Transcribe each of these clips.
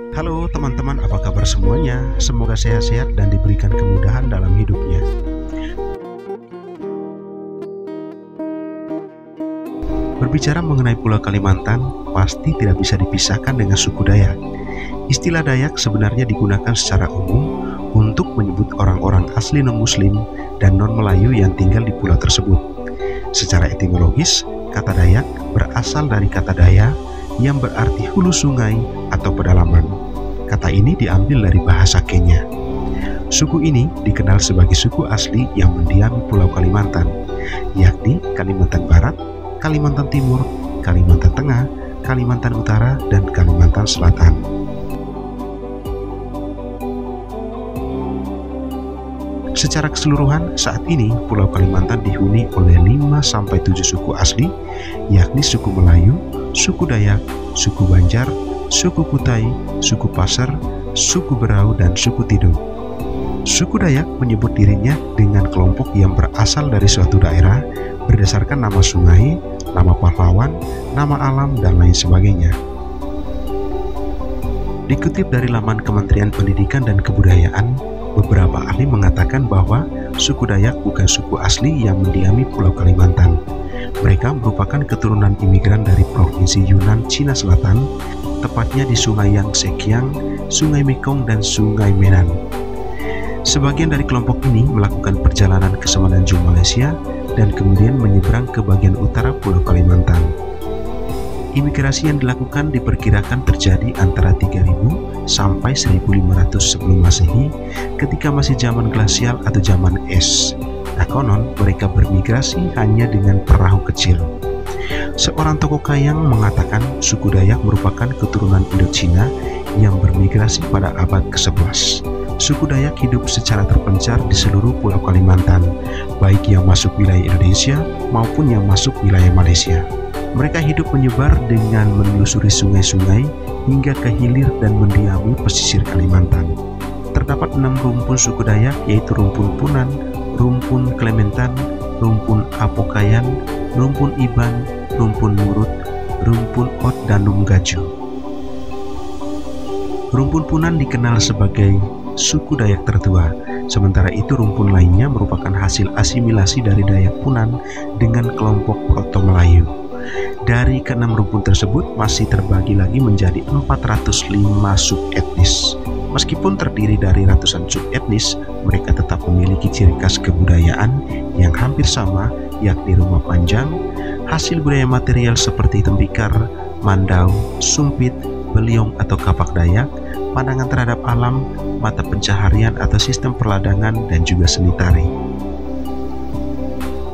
Halo teman-teman, apa kabar semuanya? Semoga sehat-sehat dan diberikan kemudahan dalam hidupnya. Berbicara mengenai Pulau Kalimantan, pasti tidak bisa dipisahkan dengan suku Dayak. Istilah Dayak sebenarnya digunakan secara umum untuk menyebut orang-orang asli non-Muslim dan non-Melayu yang tinggal di pulau tersebut. Secara etimologis, kata Dayak berasal dari kata Daya yang berarti hulu sungai atau pedalaman. Kata ini diambil dari bahasa Kenya. Suku ini dikenal sebagai suku asli yang mendiami Pulau Kalimantan, yakni Kalimantan Barat, Kalimantan Timur, Kalimantan Tengah, Kalimantan Utara, dan Kalimantan Selatan. Secara keseluruhan, saat ini Pulau Kalimantan dihuni oleh 5-7 suku asli, yakni suku Melayu, suku Dayak, suku Banjar, suku Kutai, suku Pasir, suku Berau, dan suku Tidung. Suku Dayak menyebut dirinya dengan kelompok yang berasal dari suatu daerah berdasarkan nama sungai, nama pahlawan, nama alam, dan lain sebagainya. Dikutip dari laman Kementerian Pendidikan dan Kebudayaan, beberapa ahli mengatakan bahwa suku Dayak bukan suku asli yang mendiami Pulau Kalimantan. Mereka merupakan keturunan imigran dari Provinsi Yunnan, Cina Selatan, tepatnya di Sungai Yangtze Kiang, Sungai Mekong, dan Sungai Menan. Sebagian dari kelompok ini melakukan perjalanan ke Semenanjung Malaysia dan kemudian menyeberang ke bagian utara Pulau Kalimantan. Imigrasi yang dilakukan diperkirakan terjadi antara 3000 sampai 1500 sebelum Masehi ketika masih zaman glasial atau zaman es. Nah, konon mereka bermigrasi hanya dengan perahu kecil. Seorang tokoh Kayang mengatakan suku Dayak merupakan keturunan Indochina yang bermigrasi pada abad ke-11. Suku Dayak hidup secara terpencar di seluruh Pulau Kalimantan, baik yang masuk wilayah Indonesia maupun yang masuk wilayah Malaysia. Mereka hidup menyebar dengan menelusuri sungai-sungai hingga ke hilir dan mendiami pesisir Kalimantan. Terdapat 6 rumpun suku Dayak, yaitu rumpun Punan, rumpun Klementan, rumpun Apokayan, rumpun Iban, rumpun Murut, rumpun Ot, dan Numgaju. Rumpun Punan dikenal sebagai suku Dayak tertua, sementara itu rumpun lainnya merupakan hasil asimilasi dari Dayak Punan dengan kelompok Proto-Melayu. Dari ke-6 rumpun tersebut masih terbagi lagi menjadi 405 subetnis. Meskipun terdiri dari ratusan subetnis, mereka tetap memiliki ciri khas kebudayaan yang hampir sama, yakni rumah panjang, hasil budaya material seperti tembikar, mandau, sumpit, beliong atau kapak Dayak, pandangan terhadap alam, mata pencaharian atau sistem perladangan, dan juga seni tari.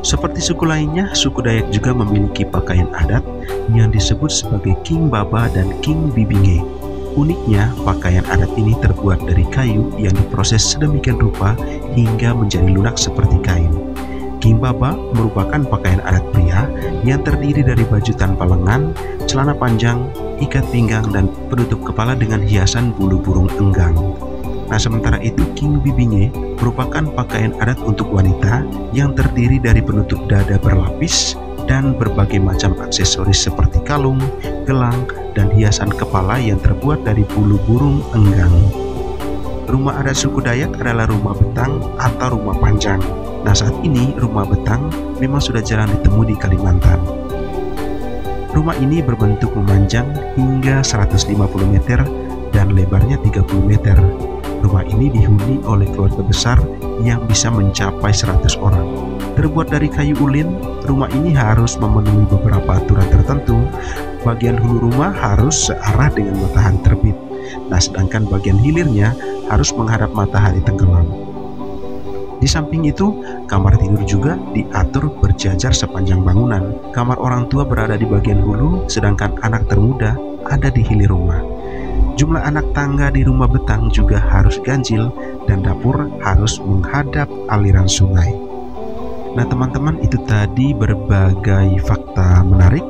Seperti suku lainnya, suku Dayak juga memiliki pakaian adat yang disebut sebagai King Baba dan King Bibinge. Uniknya, pakaian adat ini terbuat dari kayu yang diproses sedemikian rupa hingga menjadi lunak seperti kain. King Baba merupakan pakaian adat pria yang terdiri dari baju tanpa lengan, celana panjang, ikat pinggang, dan penutup kepala dengan hiasan bulu burung enggang. Nah, sementara itu King Bibinge merupakan pakaian adat untuk wanita yang terdiri dari penutup dada berlapis dan berbagai macam aksesoris seperti kalung, gelang, dan hiasan kepala yang terbuat dari bulu burung enggang. Rumah adat suku Dayak adalah rumah betang atau rumah panjang. Nah, saat ini rumah betang memang sudah jarang ditemui di Kalimantan. Rumah ini berbentuk memanjang hingga 150 meter dan lebarnya 30 meter. Rumah ini dihuni oleh keluarga besar yang bisa mencapai 100 orang. Terbuat dari kayu ulin, rumah ini harus memenuhi beberapa aturan tertentu. Bagian hulu rumah harus searah dengan matahari terbit. Nah, sedangkan bagian hilirnya harus menghadap matahari tenggelam. Di samping itu, kamar tidur juga diatur berjajar sepanjang bangunan. Kamar orang tua berada di bagian hulu, sedangkan anak termuda ada di hilir rumah. Jumlah anak tangga di rumah betang juga harus ganjil dan dapur harus menghadap aliran sungai. Nah, teman-teman, itu tadi berbagai fakta menarik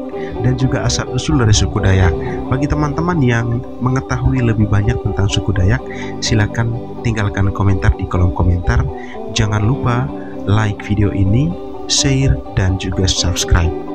dan juga asal-usul dari suku Dayak. Bagi teman-teman yang mengetahui lebih banyak tentang suku Dayak, silakan tinggalkan komentar di kolom komentar. Jangan lupa like video ini, share, dan juga subscribe.